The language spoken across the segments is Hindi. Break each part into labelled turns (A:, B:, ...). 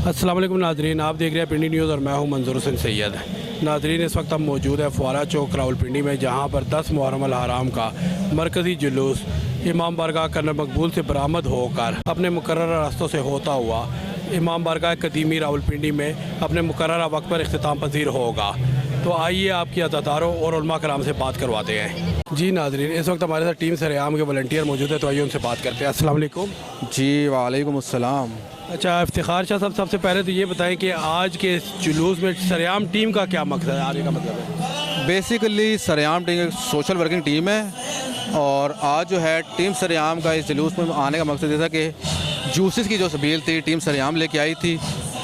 A: अस्सलाम वालेकुम नाजरीन, आप देख रहे हैं पिंडी न्यूज़ और मैं हूं मंजूर हुसैन सैयद। नाजरीन, इस वक्त हम मौजूद है फुआरा चौक रावलपिंडी में, जहां पर 10 मुहर्रम अल हराम का मरकज़ी जुलूस इमाम बारगाह कर्नल मकबूल से बरामद होकर अपने मुकर्रर रास्तों से होता हुआ इमाम बारगाह कदीमी रावलपिंडी में अपने मुकर्रर वक्त पर इख्तिताम पजीर होगा। तो आइए आपकी अज़ादारों और उलमा कराम से बात करवाते हैं। जी नाजरीन, इस वक्त हमारे साथ टीम सरेआम के वॉलंटियर मौजूद है, तो आइए उनसे बात करते हैं। अस्सलाम वालेकुम।
B: जी वालेकुम अस्सलाम।
A: अच्छा, इफ्तिखार शाह साहब, सबसे पहले तो ये बताएं कि आज के जुलूस में सरेआम टीम का क्या मकसद है, आने का मतलब है?
B: बेसिकली सरेआम टीम एक सोशल वर्किंग टीम है और आज जो है टीम सरेआम का इस जुलूस में आने का मकसद जैसा कि जूसेस की जो सबील थी टीम सरेआम लेके आई थी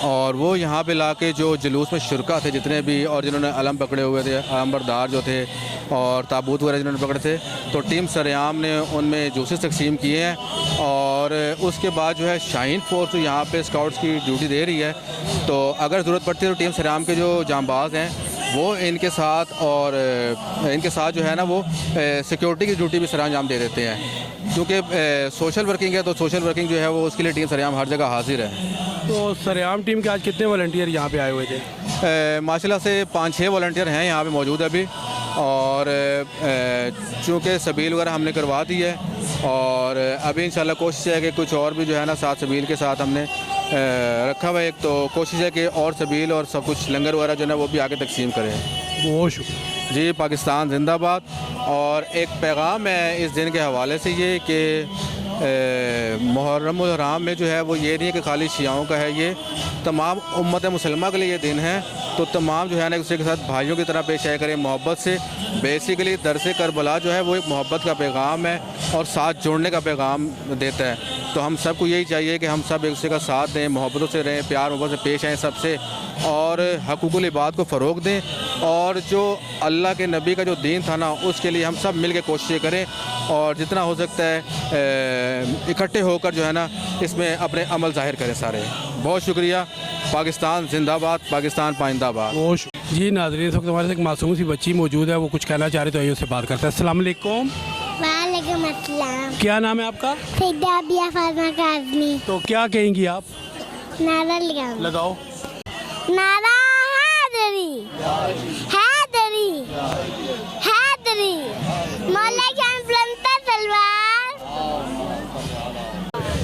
B: और वो यहाँ पे ला के जो जुलूस में शुरका थे जितने भी और जिन्होंने अलम पकड़े हुए थे, अलमबरदार जो थे और ताबूत वगैरह जिन्होंने पकड़े थे, तो टीम सरेआम ने उनमें जूसेस तकसीम किए हैं। और उसके बाद जो है शाहीन फोर्स यहाँ पे स्काउट्स की ड्यूटी दे रही है, तो अगर ज़रूरत पड़ती है तो टीम सरेआम के जो जांबाज हैं वो इनके साथ और इनके साथ जो है ना वो सिक्योरिटी की ड्यूटी भी सरेआम दे देते हैं, क्योंकि सोशल वर्किंग है तो सोशल वर्किंग जो है वो उसके लिए टीम सरेआम हर जगह हाजिर है।
A: तो सरेआम टीम के आज कितने वॉलंटियर यहाँ पे आए हुए थे?
B: माशाल्लाह से 5-6 वॉलंटियर हैं यहाँ पे मौजूद अभी, और चूँकि सबील वगैरह हमने करवा दी है और अभी इंशाल्लाह कोशिश है कि कुछ और भी जो है ना साथ सबील के साथ हमने रखा हुआ है। एक तो कोशिश है कि और सबील और सब कुछ लंगर वगैरह जो है ना वो भी आगे तकसीम करें।
A: बहुत शुक्रिया
B: जी, पाकिस्तान जिंदाबाद। और एक पैगाम है इस दिन के हवाले से ये कि मुहर्रम उल हराम में जो है वो ये नहीं है कि खाली शियाओं का है, ये तमाम उम्मत मुसलमा के लिए ये दिन है। तो तमाम जो है ना एक दूसरे के साथ भाइयों की तरह पेश आया करें, मोहब्बत से। बेसिकली दरसे करबला जो है वो एक मोहब्बत का पैगाम है और साथ जोड़ने का पैगाम देता है। तो हम सबको यही चाहिए कि हम सब एक दूसरे का साथ दें, मोहब्बतों से रहें, प्यार मोहब्बत से पेश आएँ सबसे, और हकूक़ुल इबाद को फ़रोग़ दें। और जो अल्लाह के नबी का जो दीन था ना उसके लिए हम सब मिल के कोशिशें करें और जितना हो सकता है इकट्ठे होकर जो है ना इसमें अपने अमल ज़ाहिर करें सारे। बहुत शुक्रिया। पाकिस्तान जिंदाबाद, पाकिस्तान पाइंदाबाद।
A: जी नाज़रीन, इस वक्त हमारे साथ एक मासूम सी बच्ची मौजूद है, वो कुछ कहना चाह रही, तो आइए उससे बात करते हैं। अस्सलाम वालेकुम।
C: वालेकुम अस्सलाम।
A: क्या नाम है आपका?
C: फिदा फातिमा काज़मी।
A: तो क्या कहेंगी आप?
C: नारा
A: लगाओ।
C: नारा हैदरी हैदरी हैदरी, मौला जान बुलंद तलवार।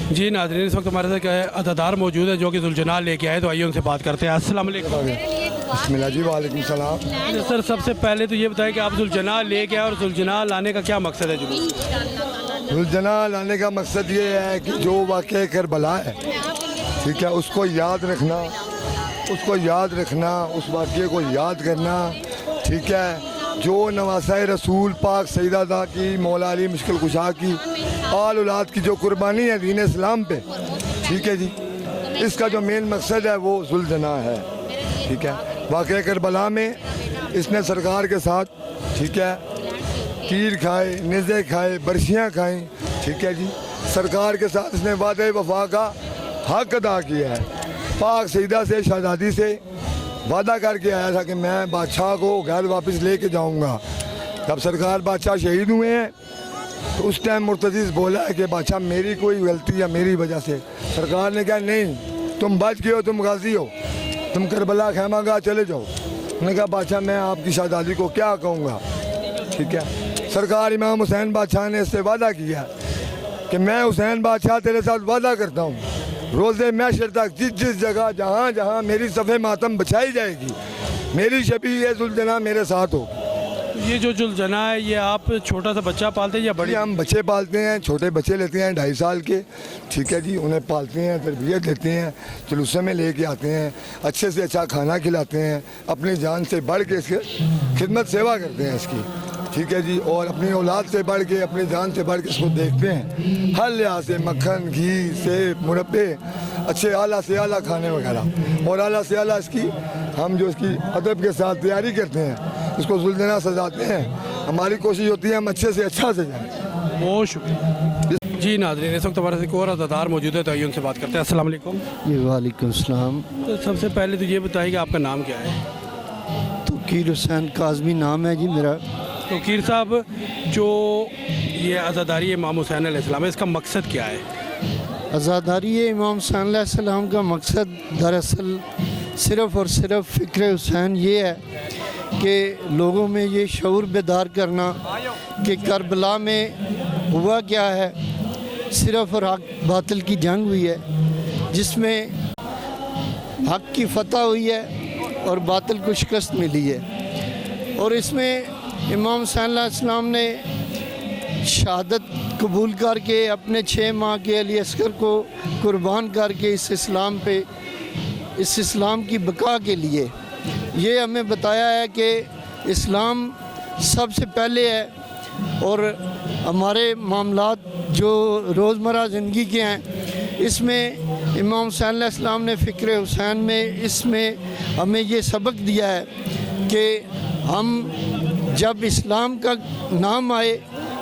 A: जी नाज़रीन, इस वक्त हमारे साथ क्या है अदादार मौजूद है जो कि जुलजना लेके आए, तो आइए उनसे बात करते हैं। अस्सलाम वालेकुम।
D: बिस्मिल्लाह जी, वालेकुम सलाम।
A: सर, सबसे पहले तो ये बताएं कि आप जुलजना लेके आए और जुलजना लाने का क्या मकसद है?
D: जुलजना लाने का मकसद ये है कि जो वाक़या करबला है, ठीक है, उसको याद रखना, उस वाक़े को याद करना, ठीक है। जो नवासा रसूल पाक सईदा की, मौला अली मुश्किल कुशा की, आल औलाद की जो कुर्बानी है दीन इस्लाम पे, ठीक है जी, इसका जो मेन मकसद है वो जुलजना है, ठीक है। वाक़या करबला में इसने सरकार के साथ, ठीक है, तीर खाए, नेज़े खाए, बरसियाँ खाएँ, ठीक है जी। सरकार के साथ इसने वादे वफा का हक अदा किया है। पाक सईदा से, शहजादी से वादा करके आया था कि मैं बादशाह को घर वापस लेके जाऊंगा। जब सरकार बादशाह शहीद हुए हैं तो उस टाइम मुर्तज़िज़ बोला है कि बादशाह मेरी कोई गलती या मेरी वजह से। सरकार ने कहा नहीं, तुम बच गए हो, तुम गाजी हो, तुम करबला खैमागाह चले जाओ। उन्होंने कहा बादशाह मैं आपकी शहजादी को क्या कहूँगा, ठीक है। सरकार इमाम हुसैन बादशाह ने इससे वादा किया कि मैं हुसैन बादशाह तेरे साथ वादा करता हूँ, रोज़े महशर तक जिस जगह जहाँ जहाँ मेरी सफ़े मातम बचाई जाएगी, मेरी शबी ये जुलजना मेरे साथ हो।
A: ये जो जुलजना है ये आप छोटा सा बच्चा पालते हैं या बड़ी?
D: हम बच्चे पालते हैं, छोटे बच्चे लेते हैं 2.5 साल के, ठीक है जी, उन्हें पालते हैं, तरबियत देते हैं, जुलूस में लेके आते हैं, अच्छे से अच्छा खाना खिलाते हैं, अपनी जान से बढ़ के इसके खिदमत सेवा करते हैं इसकी, ठीक है जी। और अपनी औलाद से बढ़ के, अपनी जान से बढ़ के इसको देखते हैं हर लिहाज से, मक्खन, घी, सेब, मुरब्बे, अच्छे आला से आला खाने वगैरह, और आला से आला इसकी हम जो इसकी अदब के साथ तैयारी करते हैं, इसको जुलजना सजाते हैं। हमारी कोशिश होती है हम अच्छे से अच्छा सजाएं।
A: बहुत शुक्रिया। जी नाज़रीन, इस वक्त हमारे साथ एक और अदादार मौजूद है, तो आइए उनसे बात करते हैं। अस्सलाम वालेकुम।
E: जी वालेकुम सलाम।
A: तो सबसे पहले तो ये बताइए कि आपका नाम क्या है?
E: तौकीर हुसैन काज़मी नाम है जी मेरा।
A: तौकीर साहब, जो ये अज़ादारी इमाम हुसैन अलैहिस्सलाम है, इसका मकसद क्या है?
E: आज़ादारी इमाम सल्लल्लाहु का मकसद दरअसल सिर्फ़ और सिर्फ फ़िक्र हुसैन ये है कि लोगों में ये शऊर बेदार करना कि करबला में हुआ क्या है। सिर्फ़ और हक बातिल की जंग हुई है जिसमें हक की फतह हुई है और बातिल को शिकस्त मिली है। और इसमें इमाम सल्लल्लाहु अलैहि वसल्लम ने शहादत कबूल करके अपने 6 माह के अली अस्कर को कुर्बान करके इस इस्लाम की बका के लिए ये हमें बताया है कि इस्लाम सबसे पहले है। और हमारे मामलात जो रोज़मर्रा ज़िंदगी के हैं इसमें इमाम सल्लल्लाहु अलैहि वसल्लम ने फ़िक्र हुसैन में इसमें हमें ये सबक दिया है कि हम जब इस्लाम का नाम आए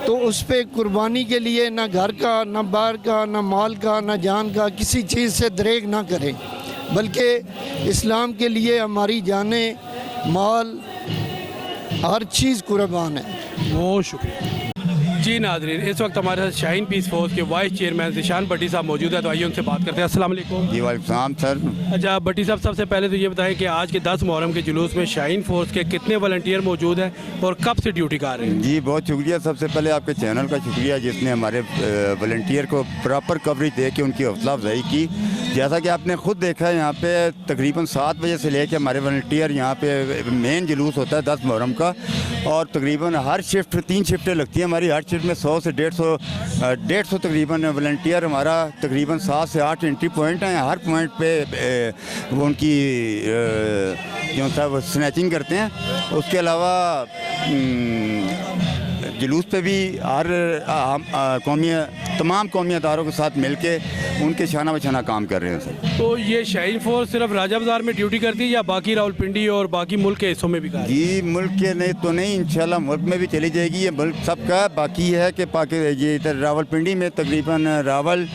E: तो उस पे कुर्बानी के लिए ना घर का, ना बाहर का, ना माल का, ना जान का, किसी चीज़ से दरेग ना करें, बल्कि इस्लाम के लिए हमारी जानें, माल, हर चीज़ कुर्बान है।
A: बहुत शुक्रिया जी। नाज़रीन, इस वक्त हमारे साथ शाहीन पीस फोर्स के वाइस चेयरमैन ज़ीशान भट्टी साहब मौजूद है, तो आइए उनसे बात करते हैं। अस्सलाम वालेकुम।
F: जी वालेकुम सलाम सर।
A: अच्छा भट्टी साहब, सबसे पहले तो ये बताएं कि आज के 10 मुहर्रम के जुलूस में शाहीन फोर्स के कितने वॉलंटियर मौजूद हैं और कब से ड्यूटी कर रहे हैं?
F: जी बहुत शुक्रिया, सबसे पहले आपके चैनल का शुक्रिया जिसने हमारे वॉलंटियर को प्रॉपर कवरेज दे के उनकी हौसला अफजाई की। जैसा कि आपने ख़ुद देखा है, यहाँ पे तकरीबन 7 बजे से लेकर हमारे वॉलंटियर यहाँ पे मेन जुलूस होता है 10 मुहर्रम का, और तकरीबन हर शिफ्ट 3 शिफ्टें लगती हैं हमारी। हर शिफ्ट में 100 से 150 तकरीबन वॉलंटियर हमारा तकरीबन 7 से 8 एंट्री पॉइंट हैं। हर पॉइंट पे वो उनकी जो सा वो स्नैचिंग करते हैं। उसके अलावा जुलूस पे भी हर तमाम कौमी अदारों के साथ मिल के उनके शाना बशाना काम कर रहे हैं सर।
A: तो ये शाहीन फोर्स सिर्फ राजा बाज़ार में ड्यूटी करती है या बाकी रावलपिंडी और बाकी मुल्क के हिस्सों में भी?
F: जी मुल्क के नहीं तो नहीं, इंशाल्लाह मुल्क में भी चली जाएगी। ये मुल्क सबका बाकी है कि ये इधर रावलपिंडी में तकरीबन रावल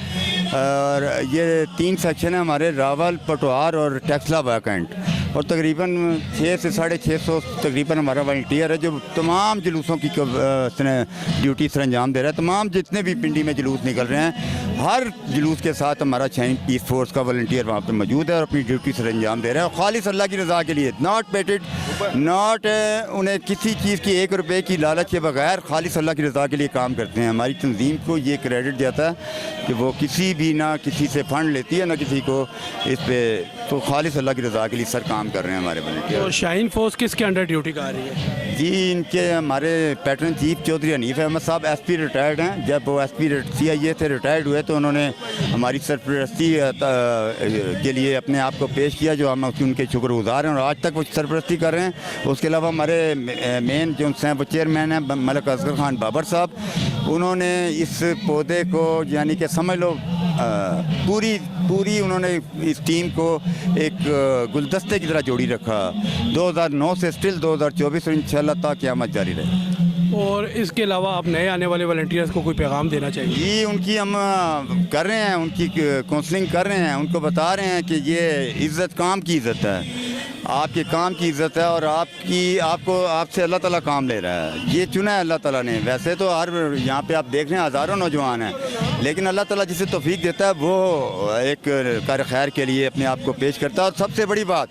F: और ये 3 सेक्शन है हमारे, रावल, पटवार और टेक्सला कैंट, और तकरीबन 6 से 650 तकरीबन हमारा वॉलंटियर है जो तमाम जुलूसों की ड्यूटी सर अंजाम दे रहा है। तमाम जितने भी पिंडी में जुलूस निकल रहे हैं, हर जुलूस के साथ हमारा शाहीन पीस फोर्स का वॉलंटियर वहाँ पे मौजूद है और अपनी ड्यूटी सर अंजाम दे रहा है। खालिस अल्लाह की रज़ा के लिए, नॉट पेटेड, नॉट उन्हें किसी चीज़ की 1 रुपये की लालच के बगैर खालिस अल्लाह की रज़ा के लिए काम करते हैं। हमारी तंजीम को ये क्रेडिट जाता है कि वो किसी भी ना किसी से फ़ंड लेती है ना किसी को इस पर, तो खालिस अल्लाह की रज़ा के लिए सर काम कर रहे हैं हमारे वॉलंटियर।
A: तो शाहीन फोर्स किसके अंडर ड्यूटी कर रही है?
F: जी इनके हमारे पैटर्न चीफ चौधरी हनीफ अहमद साहब SP रिटायर्ड हैं। जब वो SP CIA से रिटायर्ड हुए तो उन्होंने हमारी सरपरस्ती के लिए अपने आप को पेश किया, जो हम उनके शुक्रगुजार हैं और आज तक वो सरपरस्ती कर रहे हैं। उसके अलावा हमारे मेन जो हैं वो चेयरमैन हैं मलिक असगर खान बाबर साहब, उन्होंने इस पौधे को यानी कि समझ लो पूरी उन्होंने इस टीम को एक गुलदस्ते की तरह जोड़ी रखा 2009 से स्टिल 2024 और इंशाल्लाह ता क़यामत जारी रहे।
A: और इसके अलावा आप नए आने वाले वॉलंटियर्स को कोई पैगाम देना चाहिए?
F: जी उनकी हम कर रहे हैं, उनकी काउंसलिंग कर रहे हैं, उनको बता रहे हैं कि ये इज़्ज़त काम की इज़्ज़त है, आपके काम की इज़्ज़त है और आपसे अल्लाह ताला काम ले रहा है। ये चुना है अल्लाह ताला ने। वैसे तो हर यहाँ पे आप देख रहे हैं हज़ारों नौजवान हैं, लेकिन अल्लाह ताला जिसे तौफीक देता है वो एक कार खैर के लिए अपने आप को पेश करता है। और सबसे बड़ी बात,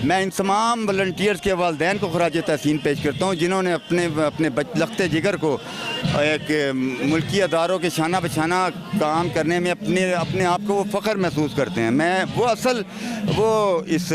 F: मैं इन तमाम वॉलंटियर्स के वालिदैन को खराज तहसीन पेश करता हूँ जिन्होंने अपने लख्ते जिगर को एक मुल्की अदारों के शाना बशाना काम करने में अपने आप को वो फ़ख्र महसूस करते हैं। मैं वो असल वो इस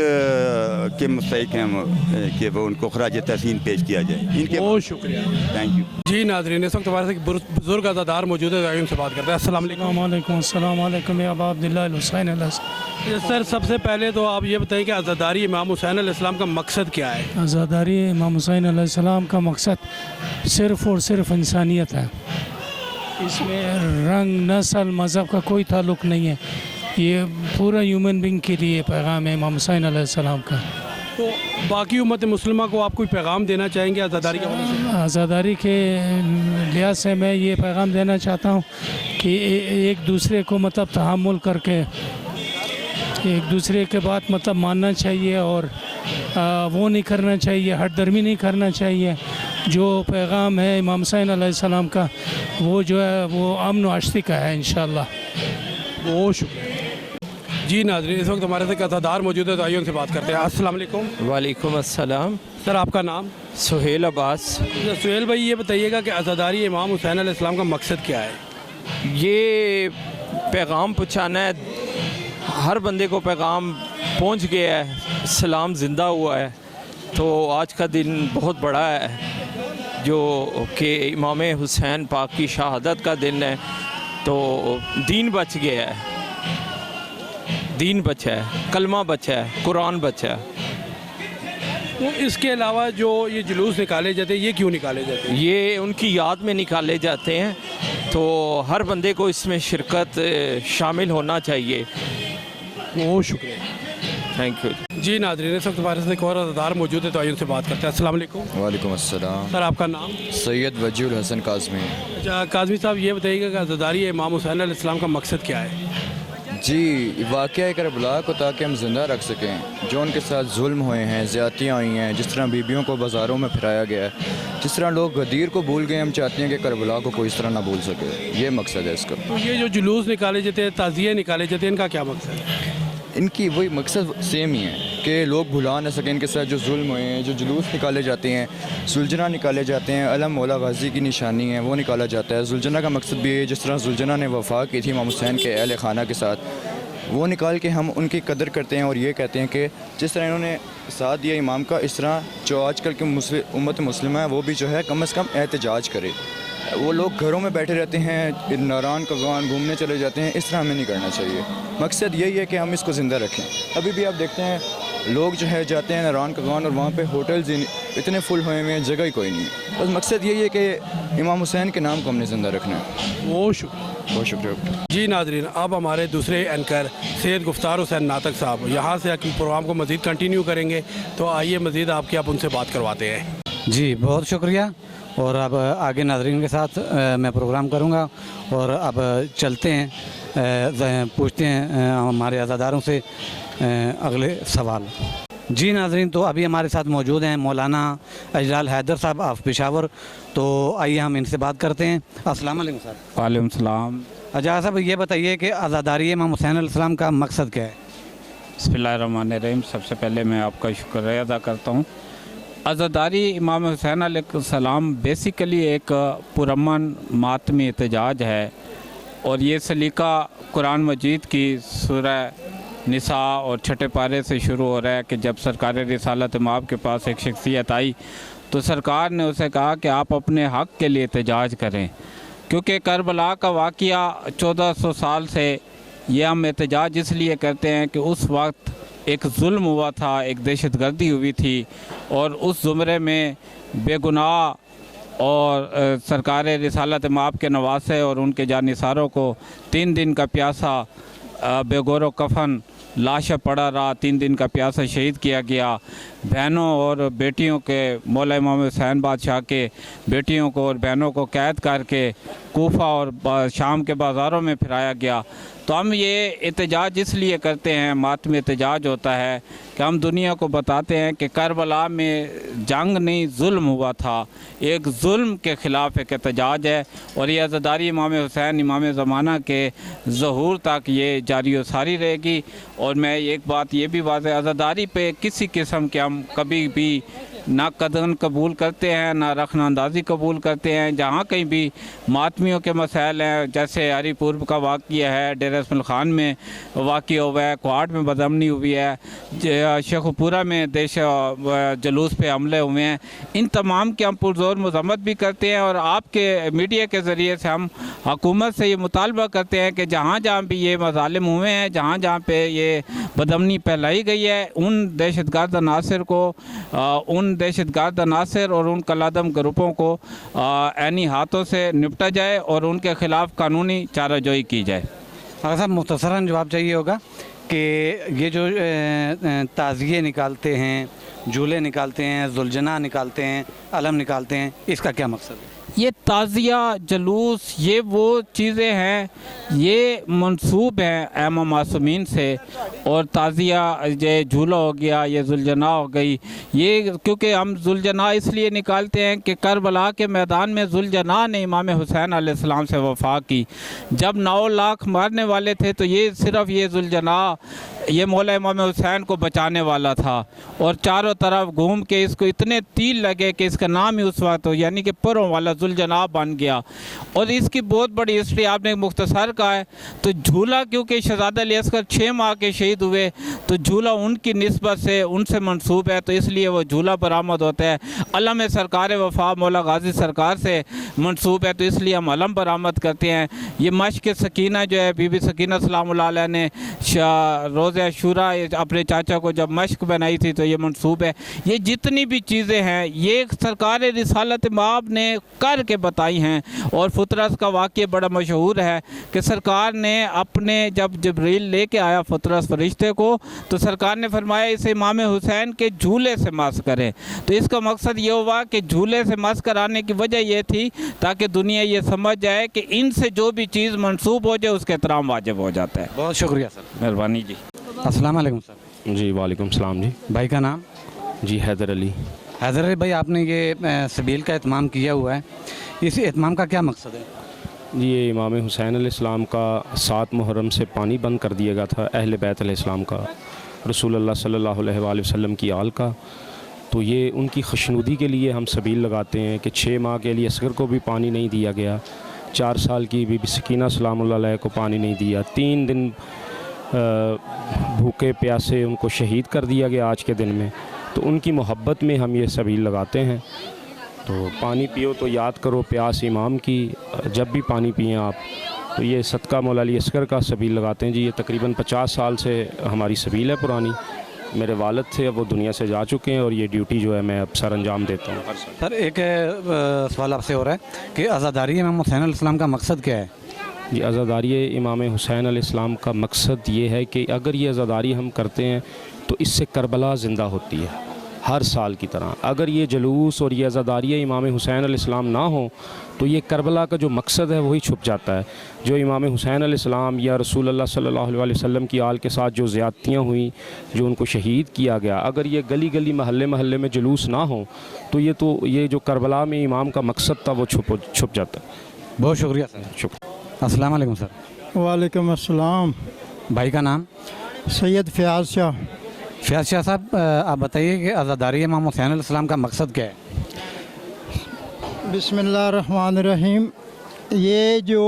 F: के मुस्तहिक हैं कि वो उनको खराज तहसीन पेश किया जाए। इनके
A: बहुत शुक्रिया,
F: थैंक यू।
A: जी नाज़रीन, इस वक्त हमारे साथ बुजुर्ग अज़ादार मौजूद है, उनसे बात करते हैं। अस्सलाम वालेकुम।
G: अबा अब्दुल्लाह हुसैन
A: सर, सबसे पहले तो आप ये बताएं कि आज़ादारी इमाम हुसैन अलैहिस्सलाम का मकसद क्या है?
G: आज़ादारी इमाम हुसैन अलैहिस्सलाम का मकसद सिर्फ़ और सिर्फ इंसानियत है। इसमें रंग, नस्ल, मज़हब का कोई ताल्लुक़ नहीं है। ये पूरा ह्यूमन बींग के लिए पैगाम है इमाम हुसैन अलैहिस्सलाम का।
A: तो बाकी उम्मत मुस्लिमा को आप कोई पैगाम देना चाहेंगे आज़ादारी के हवाले से?
G: आज़ादारी के लिहाज से मैं ये पैगाम देना चाहता हूँ कि एक दूसरे को मतलब तहम्मुल करके एक दूसरे के बात मतलब मानना चाहिए और वो नहीं करना चाहिए, हठधर्मी नहीं करना चाहिए। जो पैगाम है इमाम हुसैन अलैहिस्सलाम का वो जो है वो अमन व आश्ती का है इंशाअल्लाह।
A: बहुत शुक्रिया। जी नाज़रीन, इस वक्त हमारे साथ अज़ादार मौजूद है, तो आइए उनसे बात करते हैं। अस्सलाम वालेकुम।
H: वालेकुम अस्सलाम।
A: सर, आपका नाम?
H: सुहेल अब्बास।
A: सुहेल भाई, ये बताइएगा कि अज़ादारी इमाम हुसैन अलैहिस्सलाम का मकसद क्या है?
H: ये पैगाम पहुँचाना है, हर बंदे को पैगाम पहुँच गया है, सलाम ज़िंदा हुआ है। तो आज का दिन बहुत बड़ा है जो कि इमाम हुसैन पाक की शहादत का दिन है। तो दीन बच गया है, दीन बचा है, कलमा बचा है, कुरान बचा है।
A: तो इसके अलावा जो ये जुलूस निकाले जाते हैं, ये क्यों निकाले जाते हैं?
H: ये उनकी याद में निकाले जाते हैं, तो हर बंदे को इसमें शिरकत शामिल होना चाहिए।
A: बहुत शुक्रिया,
H: थैंक यू।
A: जी नाज़रीन, इस वक्त हमारे साथ एक और अज़ादार मौजूद है, तो आइए उनसे बात करते हैं। अस्सलाम वालेकुम।
I: वालेकुम अस्सलाम।
A: सर, आपका नाम?
I: सैयद वजीउल हसन काज़मी।
A: अच्छा काज़मी साहब, ये बताइएगा कि अज़ादारी इमाम हुसैन अलैहिस्सलाम का मकसद क्या है?
I: जी, वाक़या करबला को ताकि हम ज़िंदा रख सकें, जो उनके साथ जुल्म हुए हैं, ज़्यादतियाँ हुई हैं, जिस तरह बीबियों को बाज़ारों में फिराया गया है, जिस तरह लोग गदीर को भूल गए, हम चाहते हैं कि करबला को कोई इस तरह ना भूल सके। ये मकसद है इसका।
A: तो ये जो जुलूस निकाले जाते हैं, ताज़िए निकाले जाते हैं, इनका क्या मकसद है?
I: इनकी वही मकसद सेम ही है कि लोग भुला ना सकें इनके साथ जो जुल्म हुए हैं। जो जुलूस निकाले जाते हैं, सुलझना निकाले जाते हैं, अलम मौला गाजी की निशानी है, वो निकाला जाता है। सुलझना का मकसद भी है, जिस तरह सुलझना ने वफ़ा की थी इमाम हुसैन के अहल खाना के साथ, वो निकाल के हम उनकी कदर करते हैं और ये कहते हैं कि जिस तरह इन्होंने साथ दिया इमाम का, इस तरह जो आजकल की उम्मत मुस्लिमा है वो भी जो है कम से कम एहतजाज करे। वो लोग घरों में बैठे रहते हैं, नारान कगान घूमने चले जाते हैं, इस तरह हमें नहीं करना चाहिए। मकसद यही है कि हम इसको ज़िंदा रखें। अभी भी आप देखते हैं लोग जो है जाते हैं नारान कगान और वहाँ पे होटल्स इतने फुल हुए हुए हैं, जगह ही कोई नहीं है। बस मकसद यही है कि इमाम हुसैन के नाम को हमने ज़िंदा रखना है।
A: बहुत शुक्रिया,
I: बहुत शुक्रिया।
A: जी नाज़रीन, अब हमारे दूसरे एंकर सैयद गुफ्तार हुसैन नातक साहब यहाँ से प्रोग्राम को मज़ीद कंटिन्यू करेंगे, तो आइए मज़ीद आप उनसे बात करवाते हैं।
J: जी बहुत शुक्रिया। और अब आगे नाज़रीन के साथ मैं प्रोग्राम करूँगा और अब चलते हैं, पूछते हैं हमारे अज़ादारों से अगले सवाल। जी नाज़रीन, तो अभी हमारे साथ मौजूद हैं मौलाना अजलाल हैदर साहब ऑफ पेशावर, तो आइए हम इनसे बात करते हैं। अस्सलाम वालेकुम सर।
K: वालेकुम सलाम।
J: अजलाल साहब, ये बताइए कि आज़ादारी इमाम हुसैन अलैहिस्सलाम का मकसद क्या है?
K: बिस्मिल्लाहिर्रहमानिर्रहीम। सबसे पहले मैं आपका शुक्रिया अदा करता हूँ। आज़ादारी इमाम हुसैन अलैहिस्सलाम बेसिकली एक पुरअमन मातमी एहतजाज है, और ये सलीका कुरान मजीद की सूरह निसा और छठे पारे से शुरू हो रहा है कि जब सरकार रिसालत माब के पास एक शख्सियत आई तो सरकार ने उसे कहा कि आप अपने हक़ के लिए एहतजाज करें, क्योंकि करबला का वाक़या 1400 साल से ये हम एहतजाज इसलिए करते हैं कि उस वक्त एक जुल्म हुआ था, एक दहशतगर्दी हुई थी, और उस ज़ुमरे में बेगुनाह और सरकार रिसालत माब के नवासे और उनके जानिसारों को 3 दिन का प्यासा बेगौर कफन लाशा पड़ा रहा, 3 दिन का प्यासा शहीद किया गया। बहनों और बेटियों के, मौला इमाम हुसैन बादशाह के बेटियों को और बहनों को कैद करके कूफा और शाम के बाज़ारों में फिराया गया। तो हम ये एहतजाज इसलिए करते हैं, मातमी एहतजाज होता है कि हम दुनिया को बताते हैं कि करबला में जंग नहीं, जुल्म हुआ था। एक जुल्म के ख़िलाफ़ एक एहतजाज है, और ये आज़ादारी इमाम हुसैन इमाम ज़माना के ज़हूर तक ये जारी व सारी रहेगी। और मैं एक बात ये भी वाज़ेह, आज़ादारी पे किसी किस्म के हम कभी भी ना कदन कबूल करते हैं, ना रखना अंदाज़ी कबूल करते हैं। जहाँ कहीं भी मातमियों के मसाइल हैं, जैसे हरीपुर का वाक़या है, डेरा इस्माइल ख़ान में वाक़या हुआ है, क्वाड में बदअमनी हुई है, शेखपुरा में देश जुलूस पे हमले हुए हैं, इन तमाम की हम पुरज़ोर मज़म्मत भी करते हैं। और आपके मीडिया के ज़रिए से हम हुकूमत से ये मुतालबा करते हैं कि जहाँ जहाँ भी ये मज़ालिम हुए हैं, जहाँ जहाँ पे ये बदअमनी फैलाई गई है, उन दहशतगर्द अनासर को, उन दहशतगर्द अनासर और उन कलादम ग्रुपों को ऐनी हाथों से निपटा जाए और उनके ख़िलाफ़ कानूनी चाराजोई की जाए।
J: अगर साहब मुख्तसरन जवाब चाहिए होगा कि ये जो ताज़िए निकालते हैं, झूले निकालते हैं, जुलझना निकालते हैं, अलम निकालते हैं, इसका क्या मकसद है?
K: ये ताज़िया जुलूस ये वो चीज़ें हैं, ये मंसूब हैं इमाम मासूमीन से। और ताज़िया ये झूला हो गया, ये जुलजना हो गई, ये क्योंकि हम जुलजना इसलिए निकालते हैं कि करबला के मैदान में जुलजना ने इमाम हुसैन अलैहिस्सलाम से वफ़ा की। जब 9 लाख मारने वाले थे तो ये सिर्फ़ ये जुलजना ये मौला इमाम हुसैन को बचाने वाला था। और चारों तरफ घूम के इसको इतने तीर लगे कि इसका नाम ही उस वक्त हो यानी कि परों वाला जुलजना बन गया। और इसकी बहुत बड़ी हिस्ट्री आपने मुख्तसर कहा है। तो झूला क्योंकि शहज़ादा अली असगर 6 माह के शहीद हुए तो झूला उनकी निस्बत से उनसे मंसूब है, तो इसलिए वो झूला बरामद होता है। अलम सरकार वफ़ा मौला गाजी सरकार से मंसूब है, तो इसलिए हम अलम बरामद करते हैं। ये मश्क सकीना जो है बीबी सकीना सलामुल्लाह अलैहा ने रोज़ शुरा अपने चाचा को जब मश्क बनाई थी तो ये मंसूब है। ये जितनी भी चीज़ें हैं ये सरकार रिसालत माब ने करके बताई हैं। और फुतरस का वाक़या बड़ा मशहूर है कि सरकार ने अपने जब जबरील लेके आया फुतरस फरिश्ते को तो सरकार ने फरमाया इसे इमाम हुसैन के झूले से मस करें। तो इसका मकसद ये हुआ कि झूले से मस कराने की वजह ये थी ताकि दुनिया ये समझ जाए कि इनसे जो भी चीज़ मंसूब हो जाए उसका एहतराम वाजिब हो जाता है।
J: बहुत शुक्रिया सर,
K: मेहरबानी जी।
J: अस्सलाम वालेकुम सर।
L: जी वालेकुम सलाम जी।
J: भाई का नाम?
L: जी हैदर अली।
J: हैदर अली भाई, आपने ये सबील का एहतमाम किया हुआ है, इस एहतमाम का क्या मकसद है?
L: जी ये इमाम हुसैन अलैहिस्सलाम का 7 मुहर्रम से पानी बंद कर दिया गया था अहले बैत अलैहिस्सलाम का, रसूलुल्लाह सल्लल्लाहु अलैहि वसल्लम की आल का। तो ये उनकी खुशनुदी के लिए हम सबील लगाते हैं कि 6 माह के लिए असगर को भी पानी नहीं दिया गया, 4 साल की बीबी सकीना सलामुल्लाह अलैहा को पानी नहीं दिया, 3 दिन भूखे प्यासे उनको शहीद कर दिया गया आज के दिन में। तो उनकी मोहब्बत में हम ये सबील लगाते हैं। तो पानी पियो तो याद करो प्यास इमाम की, जब भी पानी पिएं आप। तो ये सदका मौला अली असगर का सबील लगाते हैं जी। ये तकरीबन 50 साल से हमारी सबील है पुरानी। मेरे वालिद थे, अब वो दुनिया से जा चुके हैं और ये ड्यूटी जो है मैं अब सर अंजाम देता हूँ हर साल।
J: सर एक सवाल आपसे हो रहा है कि आज़ादारी इमाम हुसैन अलैहिस्सलाम का मकसद क्या है?
L: जी आज़ादारी इमाम हुसैन अलैहिस्सलाम का मकसद ये है कि अगर ये आज़ादारी हम करते हैं तो इससे करबला ज़िंदा होती है हर साल की तरह। अगर ये जुलूस और ये आज़ादारी इमाम हुसैन अलैहिस्सलाम ना हो तो ये करबला का जो मकसद है वही छुप जाता है। जो इमाम हुसैन अलैहिस्सलाम या रसूलुल्लाह सल्लल्लाहु अलैहि वसल्लम की आल के साथ जो ज़्यादतियाँ हुई, जो उनको शहीद किया गया, अगर ये गली गली महल्ले महल्ले में जुलूस ना हो तो ये जो करबला में इमाम का मकसद था वो छुप जाता है।
J: बहुत शुक्रिया सर।
L: शुक्रिया।
J: अस्सलाम वालेकुम सर।
E: वालेकुम अस्सलाम।
J: भाई का नाम?
E: सैयद फ़याज़ शाह।
J: फ़याज़ शाह साहब, आप बताइए कि आज़ादारी इमाम हुसैन अलैहिस्सलाम का मकसद क्या है?
E: बिस्मिल्लाहिर्रहमानिर्रहीम। ये जो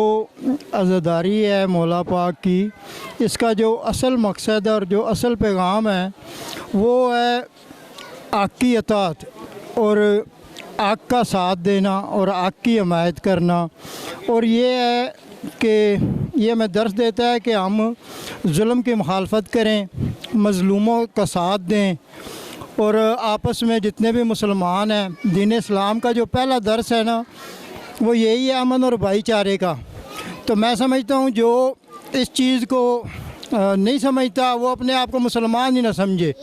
E: आज़ादारी है मौला पाक की, इसका जो असल मकसद और जो असल पैगाम है वो है आक़ की अताअत और आक़ का साथ देना और आक़ की हिमायत करना। और ये है कि ये हमें दर्स देता है कि हम जुल्म की मुखालफत करें, मज़लूमों का साथ दें और आपस में जितने भी मुसलमान हैं, दीन इस्लाम का जो पहला दर्स है ना वो यही है, अमन और भाईचारे का। तो मैं समझता हूँ जो इस चीज़ को नहीं समझता वो अपने आप को मुसलमान ही ना समझे।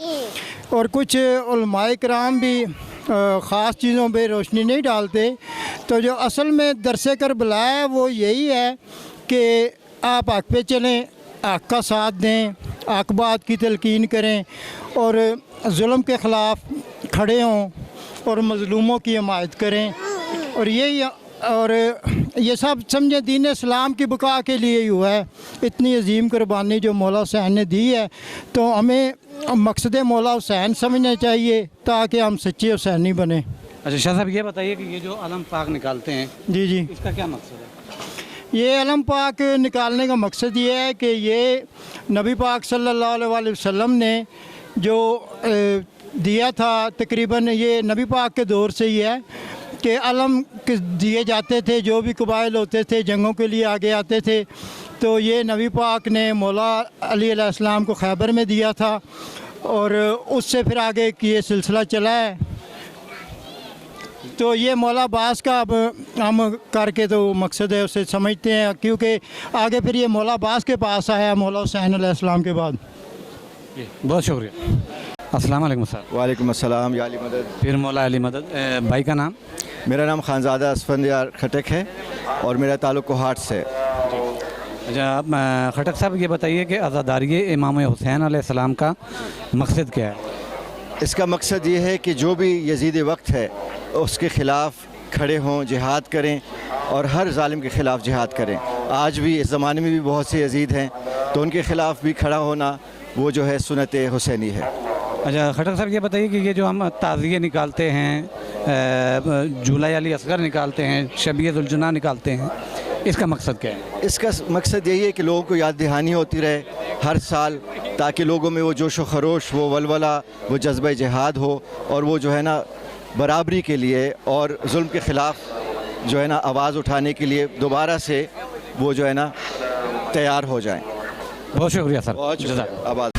E: और कुछ उलमाए किराम भी ख़ास चीज़ों पे रोशनी नहीं डालते। तो जो असल में दरसे करबला है वो यही है कि आप हक़ पे चलें, हक़ का साथ दें, हक़ बात की तलकीन करें और जुल्म के ख़िलाफ़ खड़े हों और मज़लूमों की हिमायत करें। और ये सब समझे दीन इस्लाम की बका के लिए ही हुआ है। इतनी अजीम कुर्बानी जो मौला हुसैन ने दी है तो हमें मकसद मौला हुसैन समझना चाहिए ताकि हम सच्चे हुसैनी बने।
J: अच्छा शाह साहब, ये बताइए कि ये जो अलम पाक निकालते हैं
E: जी जी
J: इसका क्या मकसद है?
E: ये अलम पाक निकालने का मकसद ये है कि ये नबी पाक सल्लल्लाहु अलैहि वसल्लम ने जो दिया था, तकरीबन ये नबी पाक के दौर से ही है कि अलम दिए जाते थे। जो भी कबाइल होते थे जंगों के लिए आगे आते थे तो ये नबी पाक ने मौला अली अलैहिस्सलाम को खैबर में दिया था और उससे फिर आगे की ये सिलसिला चला है। तो ये मौला अब्बास का अब हम करके तो मकसद है उसे समझते हैं, क्योंकि आगे फिर ये मौला अब्बास के पास आया मौला हुसैन अलैहिस्सलाम के बाद।
J: बहुत शुक्रिया। अस्सलाम वालेकुम सर।
M: वालेकुम अस्सलाम या अली मदद।
J: फिर मौला अली मदद। भाई का नाम?
F: मेरा नाम खानज़ादा असफंदियार खटक है और मेरा ताल्लुक़ कोहाट से।
J: अच्छा, खटक साहब ये बताइए कि अज़ादारी इमाम हुसैन अलैहिस्सलाम का मकसद क्या है?
F: इसका मकसद ये है कि जो भी यजीद वक्त है उसके ख़िलाफ़ खड़े हों, जिहाद करें और हर ज़ालिम के ख़िलाफ़ जिहाद करें। आज भी इस ज़माने में भी बहुत से यजीद हैं, तो उनके ख़िलाफ़ भी खड़ा होना वो जो है सुन्नत हुसैनी है।
J: अच्छा, खटक साहब ये बताइए कि ये जो हम ताज़िए निकालते हैं, जुलाई अली असगर निकालते हैं, शबीयतुल जुना निकालते हैं, इसका मकसद क्या है?
F: इसका मकसद यही है कि लोगों को याद दहानी होती रहे हर साल, ताकि लोगों में वो जोश व खरोश, वो वलवला, वो जज्बा जिहाद हो और वो जो है ना बराबरी के लिए और जुल्म के ख़िलाफ़ जो है ना आवाज़ उठाने के लिए दोबारा से वो जो है ना तैयार हो जाएं।
J: बहुत शुक्रिया सर।
F: बहुत शुक्रिया। आबाद।